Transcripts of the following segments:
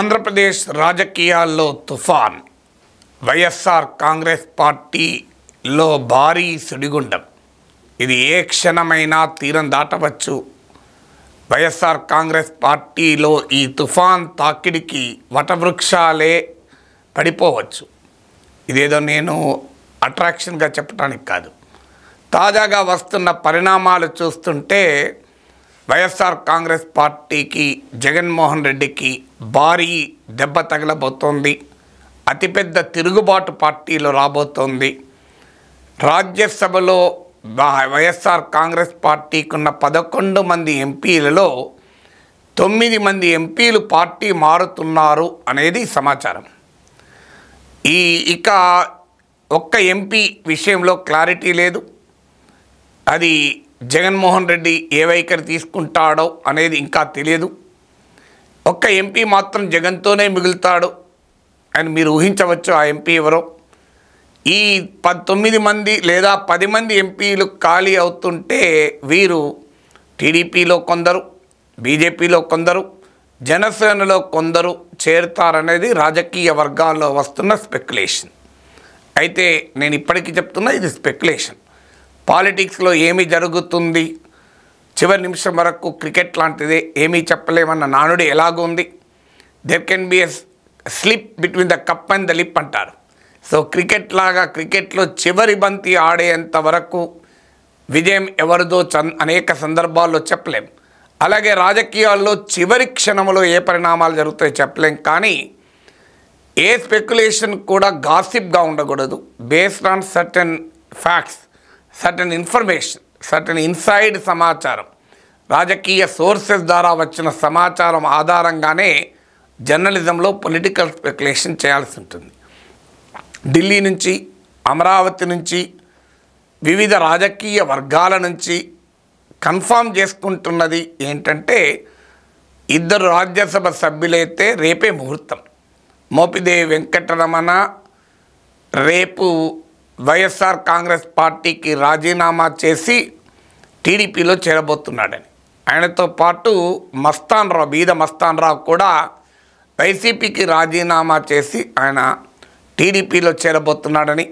ఆంధ్రప్రదేశ్ రాజకీయాల్లో తుఫాన్. వైఎస్ఆర్ కాంగ్రెస్ పార్టీలో భారీ సుడిగుండం. ఇది ఏ క్షణమైనా తీరం దాటవచ్చు. వైఎస్ఆర్ కాంగ్రెస్ పార్టీలో ఈ తుఫాన్ తాకిడికి వటవృక్షాలే పడిపోవచ్చు. ఇదేదో నేను అట్రాక్షన్గా చెప్పడానికి కాదు. తాజాగా వస్తున్న పరిణామాలు చూస్తుంటే వైఎస్ఆర్ కాంగ్రెస్ పార్టీకి, జగన్మోహన్ రెడ్డికి భారీ దెబ్బ తగలబోతోంది. అతిపెద్ద తిరుగుబాటు పార్టీలో రాబోతోంది. రాజ్యసభలో వైఎస్ఆర్ కాంగ్రెస్ పార్టీకి ఉన్న 11 మంది ఎంపీలలో 9 మంది ఎంపీలు పార్టీ మారుతున్నారు అనేది సమాచారం. ఇక ఒక్క ఎంపీ విషయంలో క్లారిటీ లేదు. అది జగన్మోహన్ రెడ్డి ఏ వైఖరి తీసుకుంటాడో అనేది ఇంకా తెలియదు. ఒక్క ఎంపీ మాత్రం జగన్తోనే మిగులుతాడు అని మీరు ఊహించవచ్చు. ఆ ఎంపీ ఎవరో. ఈ 9 మంది లేదా 10 మంది ఎంపీలు ఖాళీ అవుతుంటే వీరు టీడీపీలో కొందరు, బీజేపీలో కొందరు, జనసేనలో కొందరు చేరుతారనేది రాజకీయ వర్గాల్లో వస్తున్న స్పెక్యులేషన్. అయితే నేను ఇప్పటికీ చెప్తున్నా, ఇది స్పెక్యులేషన్. పాలిటిక్స్లో ఏమి జరుగుతుంది, చివరి నిమిషం వరకు క్రికెట్ లాంటిదే, ఏమీ చెప్పలేమన్న నానుడి ఎలాగో ఉంది. There can be a slip between the cup and the lip అంటారు. సో క్రికెట్ లాగా క్రికెట్లో చివరి బంతి ఆడేంత వరకు విజయం ఎవరిదో అనేక సందర్భాల్లో చెప్పలేం. అలాగే రాజకీయాల్లో చివరి క్షణంలో ఏ పరిణామాలు జరుగుతాయో చెప్పలేం. కానీ ఏ స్పెక్యులేషన్ కూడా గాసిప్గా ఉండకూడదు. Based on certain facts, certain information, certain inside సమాచారం, రాజకీయ సోర్సెస్ ద్వారా వచ్చిన సమాచారం ఆధారంగానే జర్నలిజంలో పొలిటికల్ స్పెక్యులేషన్ చేయాల్సి ఉంటుంది. ఢిల్లీ నుంచి, అమరావతి నుంచి, వివిధ రాజకీయ వర్గాల నుంచి కన్ఫామ్ చేసుకుంటున్నది ఏంటంటే, 2 రాజ్యసభ సభ్యులైతే రేపే ముహూర్తం. మోపిదేవి వెంకటరమణ రేపు వైఎస్ఆర్ కాంగ్రెస్ పార్టీకి రాజీనామా చేసి టీడీపీలో చేరబోతున్నాడని, ఆయనతో పాటు మస్తాన్ రావు, బీద మస్తాన్ రావు కూడా వైసీపీకి రాజీనామా చేసి ఆయన టీడీపీలో చేరబోతున్నాడని,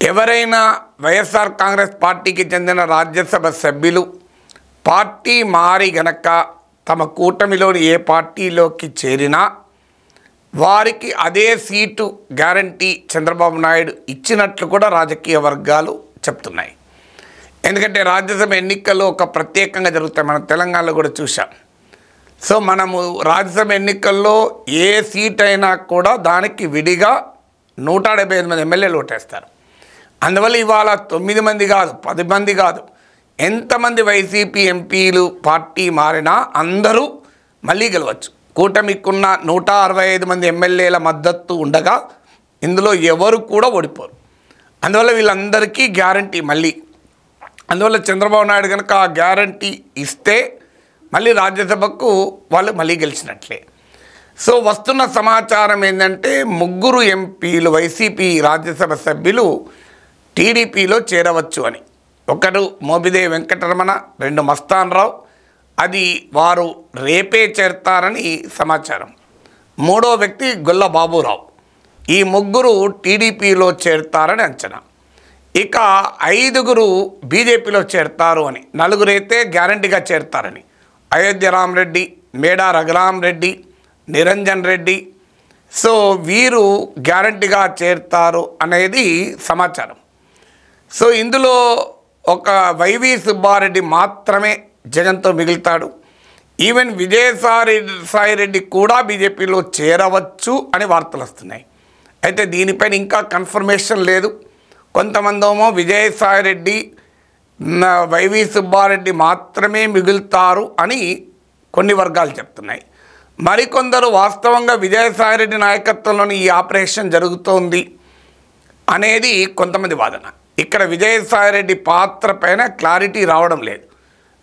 ఎవరైనా వైఎస్ఆర్ కాంగ్రెస్ పార్టీకి చెందిన రాజ్యసభ సభ్యులు పార్టీ మారి గనక తమ కూటమిలోని ఏ పార్టీలోకి చేరినా వారికి అదే సీటు గ్యారంటీ చంద్రబాబు నాయుడు ఇచ్చినట్లు కూడా రాజకీయ వర్గాలు చెప్తున్నాయి. ఎందుకంటే రాజ్యసభ ఎన్నికల్లో ఒక ప్రత్యేకంగా జరుగుతాయి. మనం తెలంగాణలో కూడా చూసాం. సో మనము రాజ్యసభ ఎన్నికల్లో ఏ సీట్ అయినా కూడా దానికి విడిగా 175 మంది ఎమ్మెల్యేలు ఓటేస్తారు. అందువల్ల ఇవాళ 9 మంది కాదు, 10 మంది కాదు, ఎంతమంది వైసీపీ ఎంపీలు పార్టీ మారినా అందరూ మళ్ళీ గెలవచ్చు. కూటమికున్న 165 మంది ఎమ్మెల్యేల మద్దతు ఉండగా ఇందులో ఎవరు కూడా ఓడిపోరు. అందువల్ల వీళ్ళందరికీ గ్యారంటీ మళ్ళీ. అందువల్ల చంద్రబాబు నాయుడు కనుక ఆ గ్యారంటీ ఇస్తే మళ్ళీ రాజ్యసభకు వాళ్ళు మళ్ళీ గెలిచినట్లే. సో వస్తున్న సమాచారం ఏంటంటే 3 ఎంపీలు వైసీపీ రాజ్యసభ సభ్యులు టీడీపీలో చేరవచ్చు అని. ఒకరు మోపిదేవి వెంకటరమణ, 2 మస్తాన్ రావు, అది వారు రేపే చేరతారని సమాచారం. 3వ వ్యక్తి గొల్ల బాబురావు. ఈ 3 టీడీపీలో చేరతారని అంచనా. ఇక 5 బీజేపీలో చేరతారు అని, 4 అయితే గ్యారంటీగా చేరతారని. అయోధ్య రామరెడ్డి, మేడా రఘురామ్ రెడ్డి, నిరంజన్ రెడ్డి. సో వీరు గ్యారంటీగా చేరతారు అనేది సమాచారం. సో ఇందులో ఒక వైవి సుబ్బారెడ్డి మాత్రమే జగన్తో మిగులుతాడు. ఈవెన్ విజయసాయి రెడ్డి కూడా బీజేపీలో చేరవచ్చు అని వార్తలు వస్తున్నాయి. అయితే దీనిపైన ఇంకా కన్ఫర్మేషన్ లేదు. కొంతమంది ఏమో విజయసాయి రెడ్డి, వైవి సుబ్బారెడ్డి మాత్రమే మిగులుతారు అని కొన్ని వర్గాలు చెప్తున్నాయి. మరికొందరు వాస్తవంగా విజయసాయి రెడ్డి నాయకత్వంలోని ఈ ఆపరేషన్ జరుగుతోంది అనేది కొంతమంది వాదన. ఇక్కడ విజయసాయి రెడ్డి పాత్ర పైన క్లారిటీ రావడం లేదు.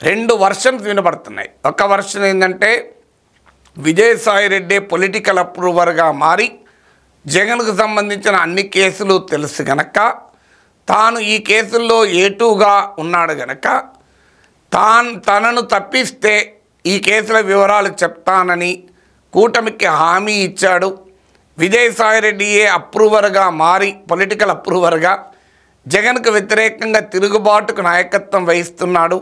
2 వర్షన్స్ వినబడుతున్నాయి. ఒక వర్షన్ ఏంటంటే విజయసాయి రెడ్డి పొలిటికల్ అప్రూవర్గా మారి జగన్కు సంబంధించిన అన్ని కేసులు తెలుసు గనక, తాను ఈ కేసుల్లో A2గా ఉన్నాడు గనక తనను తప్పిస్తే ఈ కేసుల వివరాలు చెప్తానని కూటమికి హామీ ఇచ్చాడు. విజయసాయిరెడ్డియే అప్రూవర్గా మారి పొలిటికల్ అప్రూవర్గా జగన్కు వ్యతిరేకంగా తిరుగుబాటుకు నాయకత్వం వహిస్తున్నాడు.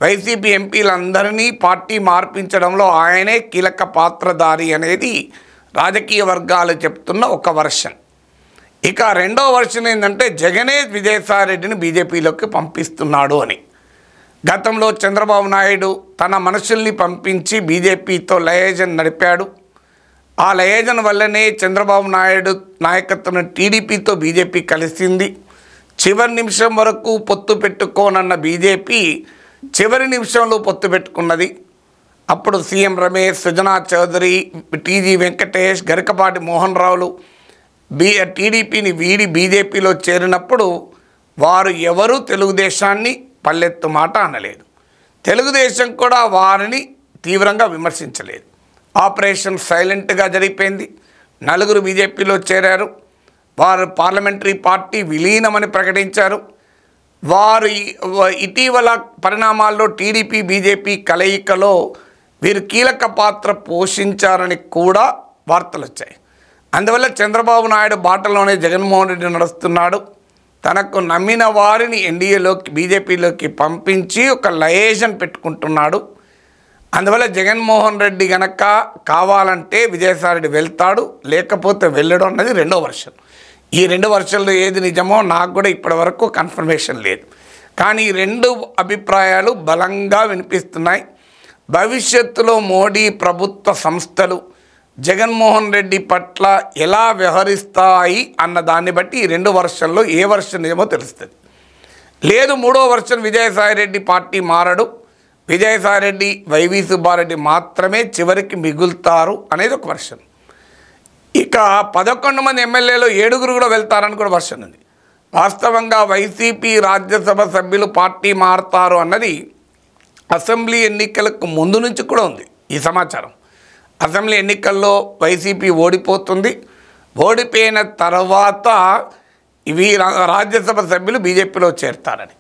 వైసీపీ ఎంపీలందరినీ పార్టీ మార్పించడంలో ఆయనే కీలక పాత్రధారి అనేది రాజకీయ వర్గాలు చెప్తున్న ఒక వర్షన్. ఇక రెండో వర్షన్ ఏంటంటే జగనే విజయసాయిరెడ్డిని బీజేపీలోకి పంపిస్తున్నాడు అని. గతంలో చంద్రబాబు నాయుడు తన మనుషుల్ని పంపించి బీజేపీతో లయేజన్ నడిపాడు. ఆ లయేజన్ వల్లనే చంద్రబాబు నాయుడు నాయకత్వం టీడీపీతో బీజేపీ కలిసింది. చివరి నిమిషం వరకు పొత్తు పెట్టుకోనన్న బీజేపీ చివరి నిమిషంలో పొత్తు పెట్టుకున్నది. అప్పుడు సీఎం రమేష్, సుజనా చౌదరి, టీజీ వెంకటేష్, గరికపాటి మోహన్ రావులు టీడీపీని వీడి బీజేపీలో చేరినప్పుడు వారు ఎవరూ తెలుగుదేశాన్ని పల్లెత్తు మాట అనలేదు. తెలుగుదేశం కూడా వారిని తీవ్రంగా విమర్శించలేదు. ఆపరేషన్ సైలెంట్గా జరిగిపోయింది. 4 బీజేపీలో చేరారు. వారు పార్లమెంటరీ పార్టీ విలీనమని ప్రకటించారు. వారు ఇటీవల పరిణామాల్లో టీడీపీ బీజేపీ కలయికలో వీరు కీలక పాత్ర పోషించారని కూడా వార్తలు వచ్చాయి. అందువల్ల చంద్రబాబు నాయుడు బాటలోనే జగన్మోహన్ రెడ్డి నడుస్తున్నాడు. తనకు నమ్మిన వారిని ఎన్డీఏలోకి బీజేపీలోకి పంపించి ఒక లయేజన్ పెట్టుకుంటున్నాడు. అందువల్ల జగన్మోహన్ రెడ్డి గనక కావాలంటే విజయసాయిరెడ్డి వెళ్తాడు, లేకపోతే వెళ్ళడం అన్నది రెండో వర్షన్. ఈ 2 వర్షన్లు ఏది నిజమో నాకు కూడా ఇప్పటి వరకు కన్ఫర్మేషన్ లేదు. కానీ ఈ 2 అభిప్రాయాలు బలంగా వినిపిస్తున్నాయి. భవిష్యత్తులో మోడీ ప్రభుత్వ సంస్థలు జగన్మోహన్ రెడ్డి పట్ల ఎలా వ్యవహరిస్తాయి అన్న దాన్ని బట్టి ఈ 2 వర్షన్లో ఏ వర్షన్ నిజమో తెలుస్తుంది. లేదు మూడో వర్షన్ విజయసాయిరెడ్డి పార్టీ మారడు, విజయసాయిరెడ్డి, వైవి సుబ్బారెడ్డి మాత్రమే చివరికి మిగులుతారు అనేది ఒక వర్షన్. ఇక 11 మంది ఎమ్మెల్యేలు 7 కూడా వెళ్తారని కూడా వర్షన్ ఉంది. వాస్తవంగా వైసీపీ రాజ్యసభ సభ్యులు పార్టీ మారుతారు అన్నది అసెంబ్లీ ఎన్నికలకు ముందు నుంచి కూడా ఉంది ఈ సమాచారం. అసెంబ్లీ ఎన్నికల్లో వైసీపీ ఓడిపోతుంది. ఓడిపోయిన తర్వాత ఇవి రాజ్యసభ సభ్యులు బీజేపీలో చేరుతారని.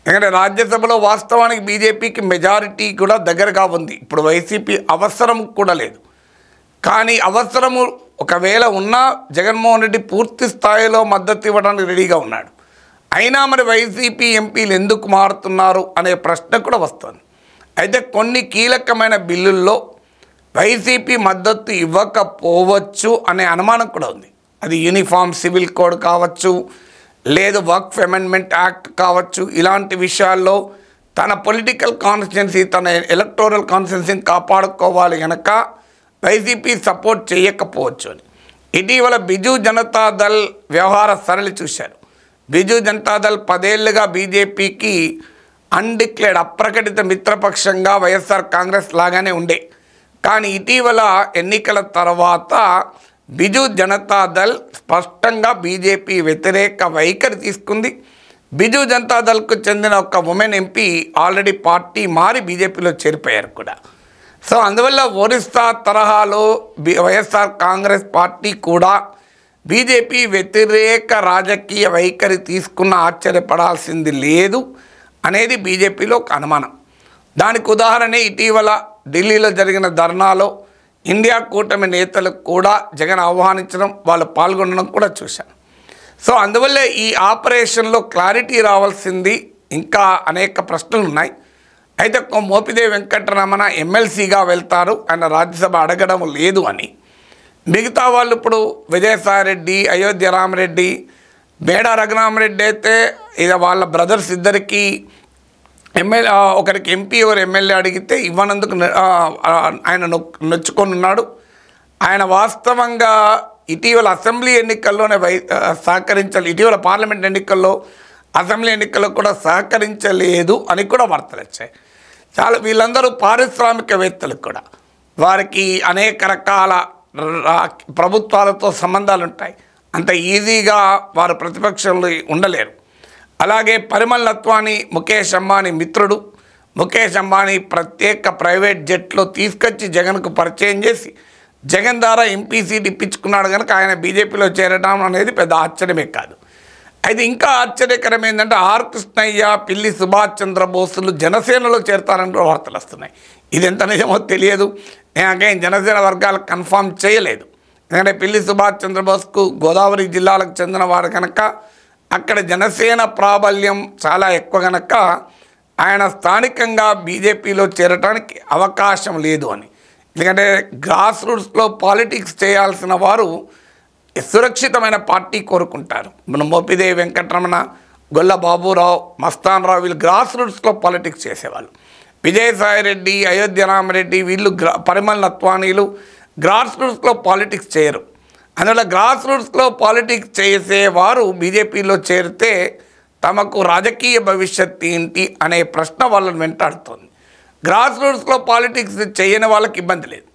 ఎందుకంటే రాజ్యసభలో వాస్తవానికి బీజేపీకి మెజారిటీ కూడా దగ్గరగా ఉంది. ఇప్పుడు వైసీపీ అవసరం కూడా లేదు. కానీ అవసరము ఒకవేళ ఉన్నా జగన్మోహన్ రెడ్డి పూర్తి స్థాయిలో మద్దతు ఇవ్వడానికి రెడీగా ఉన్నాడు. అయినా మరి వైసీపీ ఎంపీలు ఎందుకు మారుతున్నారు అనే ప్రశ్న కూడా వస్తుంది. అయితే కొన్ని కీలకమైన బిల్లుల్లో వైసీపీ మద్దతు ఇవ్వకపోవచ్చు అనే అనుమానం కూడా ఉంది. అది యూనిఫామ్ సివిల్ కోడ్ కావచ్చు, లేదు వక్ఫ్ అమెండ్మెంట్ యాక్ట్ కావచ్చు. ఇలాంటి విషయాల్లో తన పొలిటికల్ కాన్స్టిట్యున్సీ, తన ఎలక్టోరల్ కాన్స్టిట్యున్సీని కాపాడుకోవాలి కనుక వైసీపీ సపోర్ట్ చేయకపోవచ్చు అని. ఇటీవల బిజు జనతాదళ్ వ్యవహార సరళి చూశారు. బిజు జనతాదళ్ 10 ఏళ్లుగా బీజేపీకి అన్డిక్లేర్డ్ అప్రకటిత మిత్రపక్షంగా వైఎస్ఆర్ కాంగ్రెస్ లాగానే ఉండే. కానీ ఇటీవల ఎన్నికల తర్వాత బిజు జనతాదళ్ స్పష్టంగా బీజేపీ వ్యతిరేక వైఖరి తీసుకుంది. బిజు జనతాదళ్కు చెందిన ఒక ఉమెన్ ఎంపీ ఆల్రెడీ పార్టీ మారి బీజేపీలో చేరిపోయారు కూడా. సో అందువల్ల ఒరిస్సా తరహాలో వైఎస్ఆర్ కాంగ్రెస్ పార్టీ కూడా బీజేపీ వ్యతిరేక రాజకీయ వైఖరి తీసుకున్న ఆశ్చర్యపడాల్సింది లేదు అనేది బీజేపీలో ఒక అనుమానం. దానికి ఉదాహరణ ఇటీవల ఢిల్లీలో జరిగిన ధర్నాలో ఇండియా కూటమి నేతలకు కూడా జగన్ ఆహ్వానించడం, వాళ్ళు పాల్గొనడం కూడా చూశాను. సో అందువల్ల ఈ ఆపరేషన్లో క్లారిటీ రావాల్సింది, ఇంకా అనేక ప్రశ్నలు ఉన్నాయి. అయితే మోపిదేవి వెంకటరమణ ఎమ్మెల్సీగా వెళ్తారు, ఆయన రాజ్యసభ అడగడం లేదు అని. మిగతా వాళ్ళు ఇప్పుడు విజయసాయిరెడ్డి, అయోధ్య రామరెడ్డి, మేడా రఘురామరెడ్డి అయితే ఇక వాళ్ళ బ్రదర్స్ ఇద్దరికి ఒకరికి ఎంపీ ఎవరు ఎమ్మెల్యే అడిగితే ఇవ్వనందుకు ఆయన నొచ్చుకొని ఉన్నాడు. ఆయన వాస్తవంగా ఇటీవల అసెంబ్లీ ఎన్నికల్లోనే ఇటీవల పార్లమెంట్ ఎన్నికల్లో అసెంబ్లీ ఎన్నికల్లో కూడా సహకరించలేదు అని కూడా వార్తలు వచ్చాయి. చాలా వీళ్ళందరూ పారిశ్రామికవేత్తలు కూడా, వారికి అనేక రకాల ప్రభుత్వాలతో సంబంధాలు ఉంటాయి. అంత ఈజీగా వారు ప్రతిపక్షంలో ఉండలేరు. అలాగే పరిమల్ నత్వాని ముఖేష్ అంబానీ మిత్రుడు. ముఖేష్ అంబానీ ప్రత్యేక ప్రైవేట్ జెట్లో తీసుకొచ్చి జగన్కు పరిచయం చేసి జగన్ ద్వారా ఎంపీ సీట్ ఇప్పించుకున్నాడు కనుక ఆయన బీజేపీలో చేరడం అనేది పెద్ద ఆశ్చర్యమే కాదు. అయితే ఇంకా ఆశ్చర్యకరం ఏంటంటే ఆర్ కృష్ణయ్య, పిల్లి సుభాష్ చంద్రబోసులు జనసేనలో చేరతారని వార్తలు వస్తున్నాయి. ఇది ఎంత నిజమో తెలియదు. నేను జనసేన వర్గాలు కన్ఫామ్ చేయలేదు. ఎందుకంటే పిల్లి సుభాష్ చంద్రబోస్కు గోదావరి జిల్లాలకు చెందిన వారు కనుక అక్కడ జనసేన ప్రాబల్యం చాలా ఎక్కువ కనుక ఆయన స్థానికంగా బీజేపీలో చేరటానికి అవకాశం లేదు అని. ఎందుకంటే గ్రాస్ రూట్స్లో పాలిటిక్స్ చేయాల్సిన వారు సురక్షితమైన పార్టీ కోరుకుంటారు. మన మోపిదేవి వెంకటరమణ, గొల్ల బాబురావు, మస్తాన్ రావు వీళ్ళు గ్రాస్ రూట్స్లో పాలిటిక్స్ చేసేవాళ్ళు. విజయసాయిరెడ్డి, అయోధ్య రామరెడ్డి వీళ్ళు పరిమళ నత్వానీలు గ్రాస్ రూట్స్లో పాలిటిక్స్ చేయరు. అందువల్ల గ్రాస్ రూట్స్లో పాలిటిక్స్ చేసేవారు బీజేపీలో చేరితే తమకు రాజకీయ భవిష్యత్తు ఏంటి అనే ప్రశ్న వాళ్ళని వెంటాడుతుంది. గ్రాస్ రూట్స్లో పాలిటిక్స్ చేయని వాళ్ళకి ఇబ్బంది లేదు.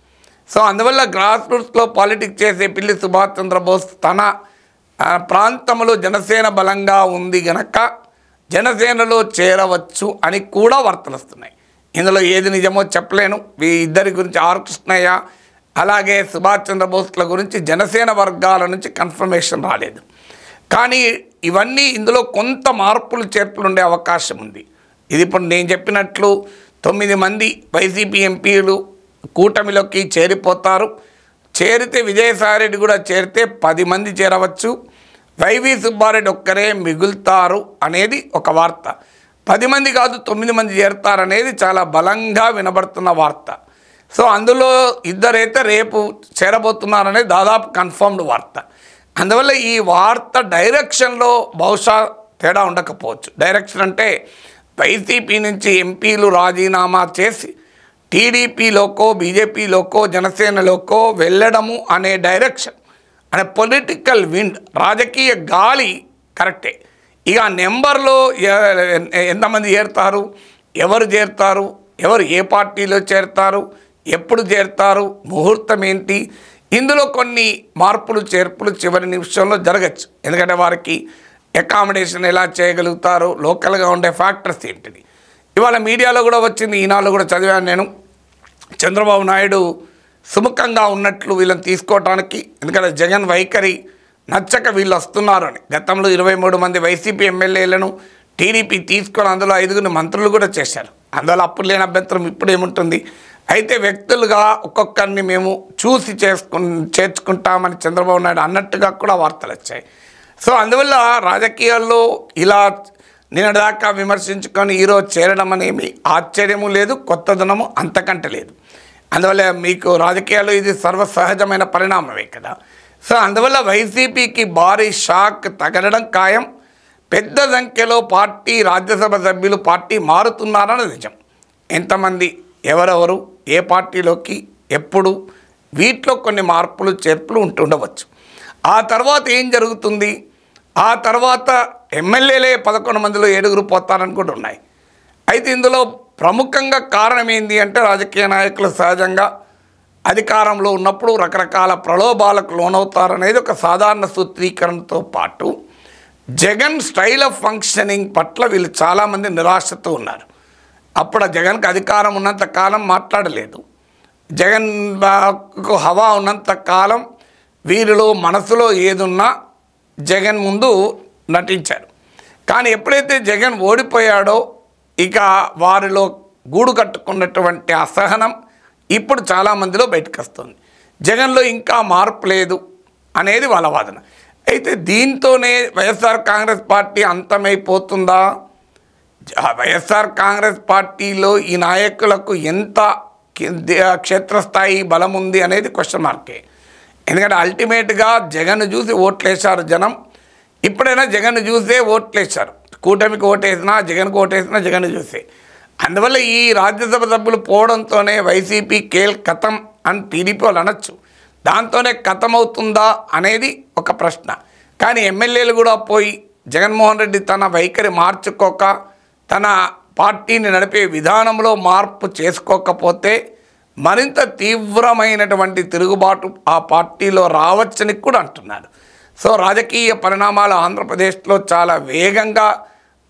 సో అందువల్ల గ్రాస్ రూట్స్లో పాలిటిక్స్ చేసే పిల్లి సుభాష్ చంద్రబోస్ తన ప్రాంతంలో జనసేన బలంగా ఉంది గనక జనసేనలో చేరవచ్చు అని కూడా వార్తలు వస్తున్నాయి. ఇందులో ఏది నిజమో చెప్పలేను. ఈ ఇద్దరి గురించి ఆర్ కృష్ణయ్య అలాగే సుభాష్ చంద్రబోస్ల గురించి జనసేన వర్గాల నుంచి కన్ఫర్మేషన్ రాలేదు. కానీ ఇవన్నీ ఇందులో కొంత మార్పులు చేర్పులు ఉండే అవకాశం ఉంది. ఇది ఇప్పుడు నేను చెప్పినట్లు 9 మంది వైసీపీ ఎంపీలు కూటమిలోకి చేరిపోతారు. చేరితే విజయసాయిరెడ్డి కూడా చేరితే 10 మంది చేరవచ్చు. వైవి సుబ్బారెడ్డి ఒక్కరే మిగులుతారు అనేది ఒక వార్త. 10 మంది కాదు 9 మంది చేరుతారనేది చాలా బలంగా వినబడుతున్న వార్త. సో అందులో ఇద్దరైతే రేపు చేరబోతున్నారనేది దాదాపు కన్ఫర్మ్డ్ వార్త. అందువల్ల ఈ వార్త డైరెక్షన్లో బహుశా తేడా ఉండకపోవచ్చు. డైరెక్షన్ అంటే వైసీపీ నుంచి ఎంపీలు రాజీనామా చేసి టీడీపీలోకో బీజేపీలోకో జనసేనలోకో వెళ్ళడము అనే డైరెక్షన్ అనే పొలిటికల్ విండ్, రాజకీయ గాలి కరెక్టే. ఇక నెంబర్లో ఎంతమంది చేరుతారు, ఎవరు చేరుతారు, ఎవరు ఏ పార్టీలో చేరుతారు, ఎప్పుడు చేరుతారు, ముహూర్తం ఏంటి, ఇందులో కొన్ని మార్పులు చేర్పులు చివరి నిమిషంలో జరగచ్చు. ఎందుకంటే వారికి అకామిడేషన్ ఎలా చేయగలుగుతారు, లోకల్గా ఉండే ఫ్యాక్టర్స్ ఏంటిది. ఇవాళ మీడియాలో కూడా వచ్చింది, ఈనాళ్ళు కూడా చదివాను నేను. చంద్రబాబు నాయుడు సుముఖంగా ఉన్నట్లు వీళ్ళని తీసుకోవటానికి, ఎందుకంటే జగన్ వైఖరి నచ్చక వీళ్ళు వస్తున్నారు అని. గతంలో 23 మంది వైసీపీ ఎమ్మెల్యేలను టీడీపీ తీసుకొని అందులో 5 మంత్రులు కూడా చేశారు. అందువల్ల అప్పుడు లేని అభ్యంతరం ఇప్పుడు ఏముంటుంది. అయితే వ్యక్తులుగా ఒక్కొక్కరిని మేము చూసి చేర్చుకుంటామని చంద్రబాబు నాయుడు అన్నట్టుగా కూడా వార్తలు వచ్చాయి. సో అందువల్ల రాజకీయాల్లో ఇలా నిన్నదాకా విమర్శించుకొని ఈరోజు చేరడం అనేమి ఆశ్చర్యము లేదు, కొత్తదనము అంతకంటే లేదు. అందువల్ల మీకు రాజకీయాల్లో ఇది సర్వసహజమైన పరిణామమే కదా. సో అందువల్ల వైసీపీకి భారీ షాక్ తగలడం ఖాయం. పెద్ద సంఖ్యలో పార్టీ రాజ్యసభ సభ్యులు పార్టీ మారుతున్నారని నిజం. ఎంతమంది, ఎవరెవరు, ఏ పార్టీలోకి, ఎప్పుడు, వీటిలో కొన్ని మార్పులు చేర్పులు ఉంటుండవచ్చు. ఆ తర్వాత ఏం జరుగుతుంది, ఆ తర్వాత ఎమ్మెల్యేలే 11 మందిలో 7 పోతారని కూడా ఉన్నాయి. అయితే ఇందులో ప్రముఖంగా కారణం ఏంటి అంటే రాజకీయ నాయకులు సహజంగా అధికారంలో ఉన్నప్పుడు రకరకాల ప్రలోభాలకు లోనవుతారనేది ఒక సాధారణ సూత్రీకరణతో పాటు జగన్ స్టైల్ ఆఫ్ ఫంక్షనింగ్ పట్ల వీళ్ళు చాలామంది నిరాశతో ఉన్నారు. అప్పుడు జగన్కి అధికారం ఉన్నంత కాలం మాట్లాడలేదు. జగన్కు హవా ఉన్నంత కాలం వీరిలో మనసులో ఏదున్నా జగన్ ముందు నటించారు. కానీ ఎప్పుడైతే జగన్ ఓడిపోయాడో ఇక వారిలో గూడు కట్టుకున్నటువంటి అసహనం ఇప్పుడు చాలామందిలో బయటకు వస్తుంది. జగన్లో ఇంకా మార్పు లేదు అనేది వాళ్ళ వాదన. అయితే దీంతోనే వైఎస్ఆర్ కాంగ్రెస్ పార్టీ అంతమైపోతుందా? వైఎస్ఆర్ కాంగ్రెస్ పార్టీలో ఈ నాయకులకు ఎంత క్షేత్రస్థాయి బలం ఉంది అనేది క్వశ్చన్ మార్కే. ఎందుకంటే అల్టిమేట్గా జగన్ చూసి ఓట్లేశారు జనం. ఇప్పుడైనా జగన్ చూసే ఓట్లేశారు. కూటమికి ఓటేసినా, జగన్కి ఓటేసినా జగన్ చూసే. అందువల్ల ఈ రాజ్యసభ సభ్యులు పోవడంతోనే వైసీపీ కేల్ కథం అని టీడీపీ వాళ్ళు అనొచ్చు. దాంతోనే కథం అవుతుందా అనేది ఒక ప్రశ్న. కానీ ఎమ్మెల్యేలు కూడా పోయి జగన్మోహన్ రెడ్డి తన వైఖరి మార్చుకోక, తన పార్టీని నడిపే విధానంలో మార్పు చేసుకోకపోతే మరింత తీవ్రమైనటువంటి తిరుగుబాటు ఆ పార్టీలో రావచ్చని కూడా అంటున్నారు. సో రాజకీయ పరిణామాలు ఆంధ్రప్రదేశ్లో చాలా వేగంగా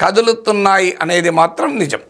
కదులుతున్నాయి అనేది మాత్రం నిజం.